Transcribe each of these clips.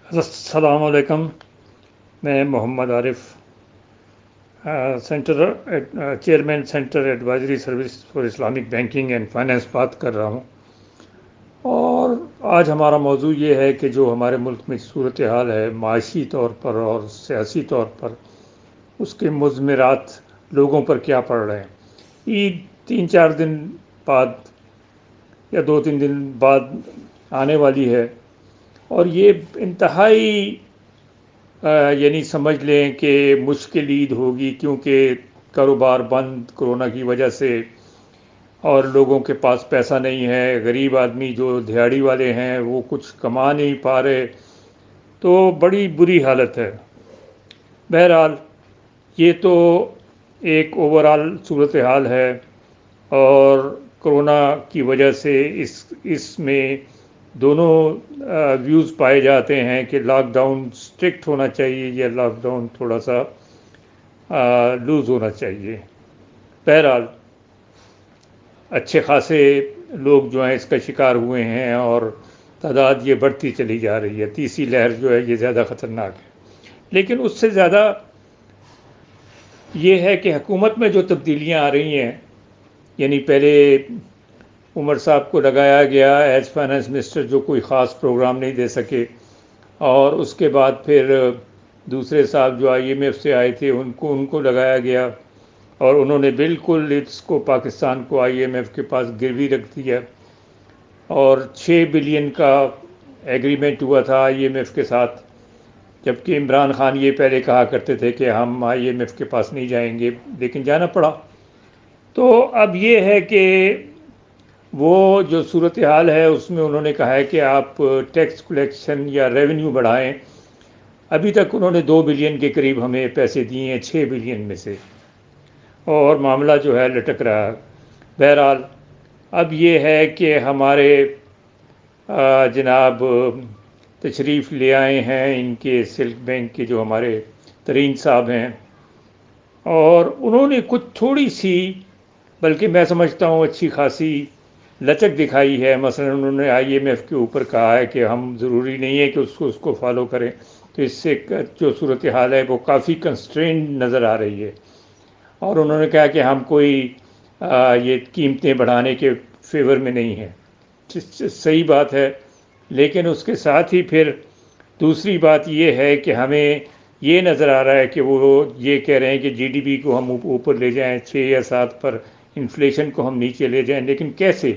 السلام علیکم. میں Muhammad Arif centre chairman centre advisory service for Islamic banking and finance بات کر رہا ہوں. اور آج ہمارا موضوع یہ ہے کہ جو ہمارے ملک میں صورتحال ہے معاشی طور پر اور سیاسی طور پر، اس کے مضمرات لوگوں پر کیا پڑ رہے ہیں. عید 3-4 دن بعد یا 2-3 دن بعد آنے والی ہے، اور یہ انتہائی یعنی سمجھ لیں کہ مشکل عید ہوگی، کیونکہ کاروبار بند کرونا کی وجہ سے، اور لوگوں کے پاس پیسہ نہیں ہے. غریب آدمی جو دیہڑی والے ہیں وہ کچھ کما نہیں پا رہے، تو بڑی بری حالت ہے. بہرحال یہ تو ایک اوورال صورتحال ہے، اور کرونا کی وجہ سے اس میں دونوں ویوز پائے جاتے ہیں کہ لاک ڈاؤن اسٹرکٹ ہونا چاہیے یا لاک ڈاؤن تھوڑا سا لوز ہونا چاہیے. بہرحال اچھے خاصے لوگ جو ہیں اس کا شکار ہوئے ہیں، اور تعداد یہ بڑھتی چلی جا رہی ہے. تیسری لہر جو ہے یہ زیادہ خطرناک ہے. لیکن اس سے زیادہ یہ ہے کہ حکومت میں جو تبدیلیاں آ رہی ہیں، یعنی پہلے عمر صاحب کو لگایا گیا ایز فائنانس منسٹر جو کوئی خاص پروگرام نہیں دے سکے، اور اس کے بعد پھر دوسرے صاحب جو IMF سے آئے تھے ان کو لگایا گیا، اور انہوں نے بالکل اس کو پاکستان کو IMF کے پاس گروی رکھ دیا، اور 6 بلین کا ایگریمنٹ ہوا تھا IMF کے ساتھ. جبکہ عمران خان یہ پہلے کہا کرتے تھے کہ ہم IMF کے پاس نہیں جائیں گے، لیکن جانا پڑا. تو اب یہ ہے کہ وہ جو صورتحال ہے اس میں انہوں نے کہا ہے کہ آپ ٹیکس کلیکشن یا ریونیو بڑھائیں. ابھی تک انہوں نے 2 بلین کے قریب ہمیں پیسے دیے ہیں 6 بلین میں سے، اور معاملہ جو ہے لٹک رہا ہے. بہرحال اب یہ ہے کہ ہمارے جناب تشریف لے آئے ہیں ان کے سلک بینک کے جو ہمارے ترین صاحب ہیں، اور انہوں نے کچھ تھوڑی سی، بلکہ میں سمجھتا ہوں اچھی خاصی لچک دکھائی ہے. مثلا انہوں نے IMF کے اوپر کہا ہے کہ ہم ضروری نہیں ہے کہ اس کو فالو کریں، تو اس سے جو صورتحال ہے وہ کافی کنسٹرینڈ نظر آ رہی ہے. اور انہوں نے کہا کہ ہم کوئی یہ قیمتیں بڑھانے کے فیور میں نہیں ہیں. صحیح بات ہے، لیکن اس کے ساتھ ہی پھر دوسری بات یہ ہے کہ ہمیں یہ نظر آ رہا ہے کہ وہ یہ کہہ رہے ہیں کہ GDP کو ہم اوپر لے جائیں 6 یا 7 پر، انفلیشن کو ہم نیچے لے جائیں. لیکن کیسے؟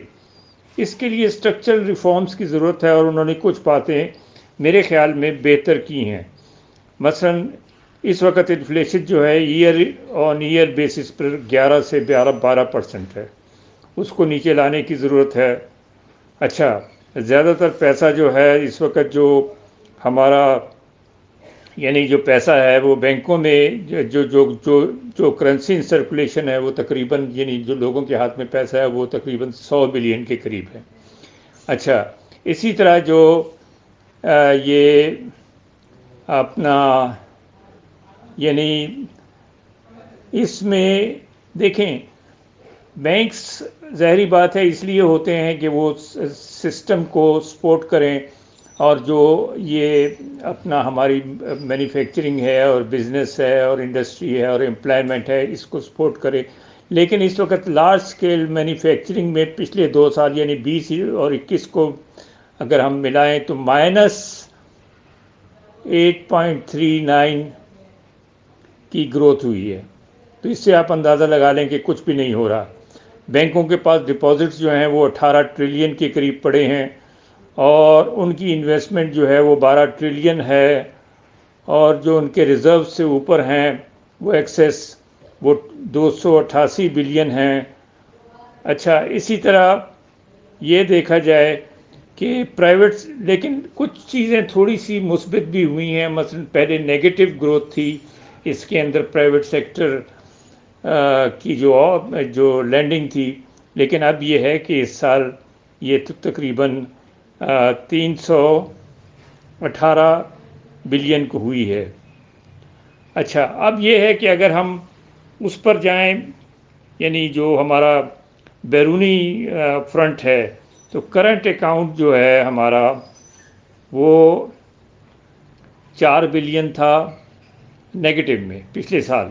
اس کے لیے اسٹرکچرل ریفارمز کی ضرورت ہے، اور انہوں نے کچھ باتیں میرے خیال میں بہتر کی ہیں. مثلا اس وقت انفلیشن جو ہے ایئر آن ایئر بیسس پر 11 سے 12% ہے، اس کو نیچے لانے کی ضرورت ہے. اچھا، زیادہ تر پیسہ جو ہے اس وقت جو ہمارا یعنی جو پیسہ ہے وہ بینکوں میں جو کرنسی سرکولیشن ہے وہ تقریباً، یعنی جو لوگوں کے ہاتھ میں پیسہ ہے وہ تقریباً 100 بلین کے قریب ہے. اچھا، اسی طرح جو یہ اپنا یعنی اس میں دیکھیں، بینکس ظاہری بات ہے اس لیے ہوتے ہیں کہ وہ سسٹم کو سپورٹ کریں، اور جو یہ اپنا ہماری مینوفیکچرنگ ہے اور بزنس ہے اور انڈسٹری ہے اور امپلائمنٹ ہے اس کو سپورٹ کرے. لیکن اس وقت لارج سکیل مینوفیکچرنگ میں پچھلے 2 سال یعنی 20 اور 21 کو اگر ہم ملائیں تو -8.39 کی گروتھ ہوئی ہے. تو اس سے آپ اندازہ لگا لیں کہ کچھ بھی نہیں ہو رہا. بینکوں کے پاس ڈپازٹس جو ہیں وہ 18 ٹریلین کے قریب پڑے ہیں، اور ان کی انویسٹمنٹ جو ہے وہ 12 ٹریلین ہے، اور جو ان کے ریزرو سے اوپر ہیں وہ ایکسیس وہ 288 بلین ہیں. اچھا، اسی طرح یہ دیکھا جائے کہ پرائیویٹ، لیکن کچھ چیزیں تھوڑی سی مثبت بھی ہوئی ہیں. مثلا پہلے نیگیٹو گروتھ تھی اس کے اندر پرائیویٹ سیکٹر کی جو لینڈنگ تھی، لیکن اب یہ ہے کہ اس سال یہ تقریباً 318 بلین کو ہوئی ہے. اچھا، اب یہ ہے کہ اگر ہم اس پر جائیں، یعنی جو ہمارا بیرونی فرنٹ ہے، تو کرنٹ اکاؤنٹ جو ہے ہمارا وہ 4 بلین تھا نیگیٹو میں پچھلے سال،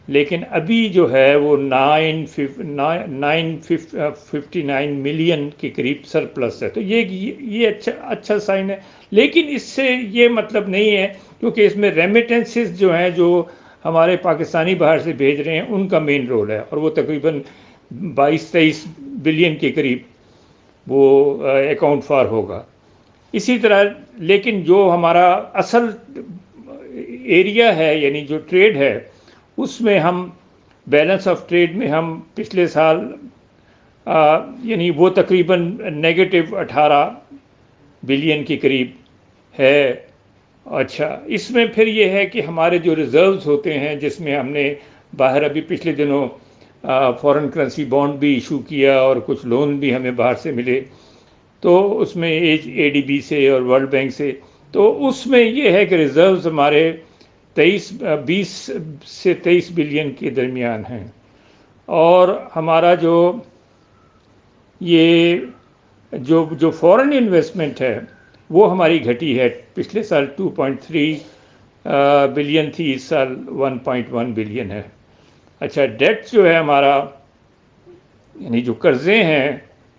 لیکن ابھی جو ہے وہ 959 ملین کے قریب سرپلس ہے. تو یہ اچھا سائن ہے. لیکن اس سے یہ مطلب نہیں ہے، کیونکہ اس میں ریمیٹنسز جو ہیں جو ہمارے پاکستانی باہر سے بھیج رہے ہیں ان کا مین رول ہے، اور وہ تقریباً 22-23 بلین کے قریب وہ اکاؤنٹ فار ہوگا. اسی طرح لیکن جو ہمارا اصل ایریا ہے، یعنی جو ٹریڈ ہے، اس میں ہم بیلنس آف ٹریڈ میں ہم پچھلے سال یعنی وہ تقریباً -18 بلین کے قریب ہے. اچھا، اس میں پھر یہ ہے کہ ہمارے جو ریزروز ہوتے ہیں، جس میں ہم نے باہر ابھی پچھلے دنوں فورن کرنسی بانڈ بھی ایشو کیا اور کچھ لون بھی ہمیں باہر سے ملے، تو اس میں ADB سے اور ورلڈ بینک سے، تو اس میں یہ ہے کہ ریزروز ہمارے 20 سے 23 بلین کے درمیان ہیں. اور ہمارا یہ جو فورن انویسٹمنٹ ہے وہ ہماری گھٹی ہے. پچھلے سال 2.3 بلین تھی، اس سال 1.1 بلین ہے. اچھا، ڈیٹ جو ہے ہمارا، یعنی جو قرضے ہیں،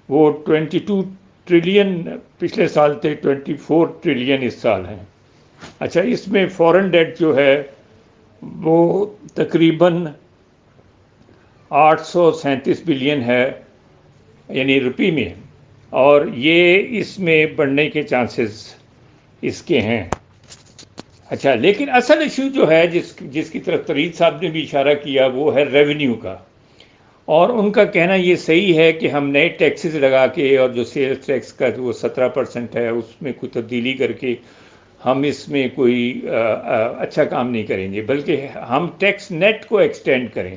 وہ 22 ٹریلین پچھلے سال تھے، 24 ٹریلین اس سال ہیں. اچھا، اس میں فورن ڈیٹ جو ہے وہ تقریباً 837 بلین ہے، یعنی روپی میں، اور یہ اس میں بڑھنے کے چانسز اس کے ہیں. اچھا، لیکن اصل ایشو جو ہے جس کی طرف طرید صاحب نے بھی اشارہ کیا، وہ ہے ریونیو کا. اور ان کا کہنا یہ صحیح ہے کہ ہم نئے ٹیکسز لگا کے، اور جو سیلز ٹیکس کا وہ 17% ہے، اس میں کوئی تبدیلی کر کے ہم اس میں کوئی اچھا کام نہیں کریں گے، بلکہ ہم ٹیکس نیٹ کو ایکسٹینڈ کریں.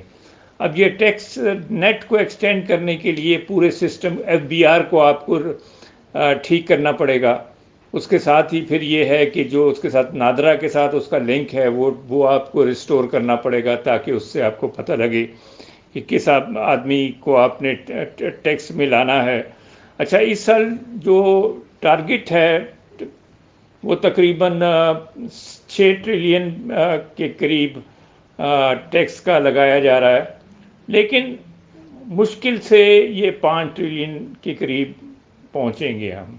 اب یہ ٹیکس نیٹ کو ایکسٹینڈ کرنے کے لیے پورے سسٹم FBR کو آپ کو ٹھیک کرنا پڑے گا. اس کے ساتھ ہی پھر یہ ہے کہ جو اس کے ساتھ نادرا کے ساتھ اس کا لنک ہے، وہ آپ کو ریسٹور کرنا پڑے گا، تاکہ اس سے آپ کو پتہ لگے کہ کس آدمی کو آپ نے ٹیکس میں لانا ہے. اچھا، اس سال جو ٹارگٹ ہے وہ تقریباً 6 ٹریلین کے قریب ٹیکس کا لگایا جا رہا ہے، لیکن مشکل سے یہ 5 ٹریلین کے قریب پہنچیں گے ہم.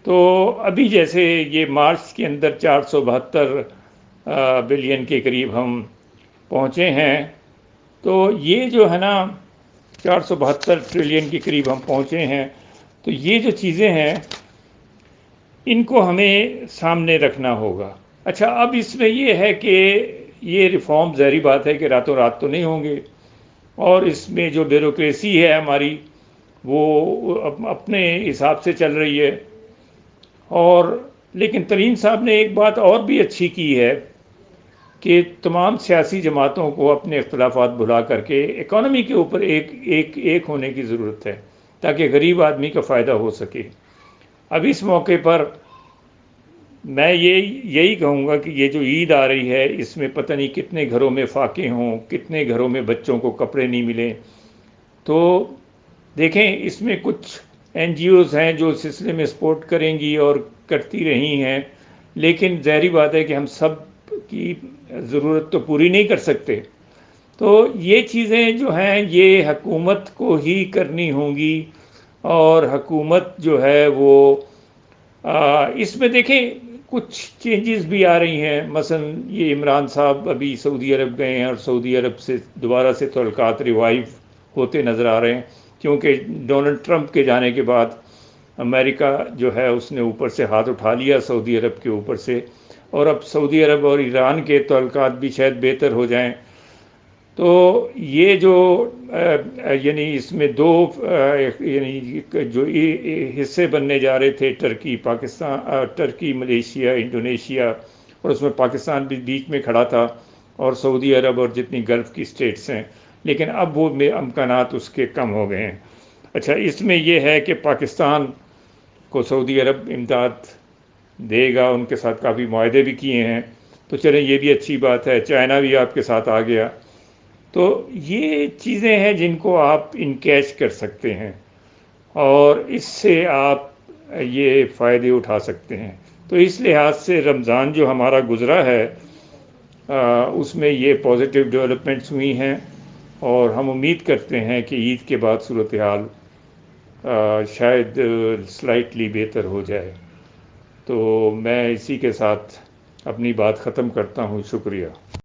تو ابھی جیسے یہ مارچ کے اندر 472 بلین کے قریب ہم پہنچے ہیں، تو یہ جو ہے نا 472 ٹریلین کے قریب ہم پہنچے ہیں. تو یہ جو چیزیں ہیں ان کو ہمیں سامنے رکھنا ہوگا. اچھا، اب اس میں یہ ہے کہ یہ ریفارم ظاہری بات ہے کہ راتوں رات تو نہیں ہوں گے، اور اس میں جو بیوروکریسی ہے ہماری وہ اپنے حساب سے چل رہی ہے. اور لیکن ترین صاحب نے ایک بات اور بھی اچھی کی ہے کہ تمام سیاسی جماعتوں کو اپنے اختلافات بھلا کر کے اکانومی کے اوپر ایک ہونے کی ضرورت ہے، تاکہ غریب آدمی کا فائدہ ہو سکے. اب اس موقع پر میں یہی کہوں گا کہ یہ جو عید آ رہی ہے، اس میں پتہ نہیں کتنے گھروں میں فاقے ہوں، کتنے گھروں میں بچوں کو کپڑے نہیں ملیں. تو دیکھیں، اس میں کچھ NGOs ہیں جو اس سلسلے میں سپورٹ کریں گی اور کرتی رہی ہیں، لیکن ظاہری بات ہے کہ ہم سب کی ضرورت تو پوری نہیں کر سکتے. تو یہ چیزیں جو ہیں یہ حکومت کو ہی کرنی ہوں گی، اور حکومت جو ہے وہ اس میں دیکھیں کچھ چینجز بھی آ رہی ہیں. مثلا یہ عمران صاحب ابھی سعودی عرب گئے ہیں، اور سعودی عرب سے دوبارہ سے تعلقات ریوائیو ہوتے نظر آ رہے ہیں، کیونکہ ڈونلڈ ٹرمپ کے جانے کے بعد امریکہ جو ہے اس نے اوپر سے ہاتھ اٹھا لیا سعودی عرب کے اوپر سے، اور اب سعودی عرب اور ایران کے تعلقات بھی شاید بہتر ہو جائیں. تو یہ جو یعنی اس میں دو یعنی جو حصے بننے جا رہے تھے، Turkey Pakistan, Turkey Malaysia Indonesia, اور اس میں پاکستان بھی بیچ میں کھڑا تھا، اور سعودی عرب اور جتنی گلف کی اسٹیٹس ہیں، لیکن اب وہ امکانات اس کے کم ہو گئے ہیں. اچھا، اس میں یہ ہے کہ پاکستان کو سعودی عرب امداد دے گا، ان کے ساتھ کافی معاہدے بھی کیے ہیں. تو چلیں، یہ بھی اچھی بات ہے. چائنا بھی آپ کے ساتھ آ گیا. تو یہ چیزیں ہیں جن کو آپ انکیش کر سکتے ہیں، اور اس سے آپ یہ فائدے اٹھا سکتے ہیں. تو اس لحاظ سے رمضان جو ہمارا گزرا ہے اس میں یہ پازیٹیو ڈیولپمنٹس ہوئی ہیں، اور ہم امید کرتے ہیں کہ عید کے بعد صورتحال شاید سلائٹلی بہتر ہو جائے۔ تو میں اسی کے ساتھ اپنی بات ختم کرتا ہوں، شکریہ۔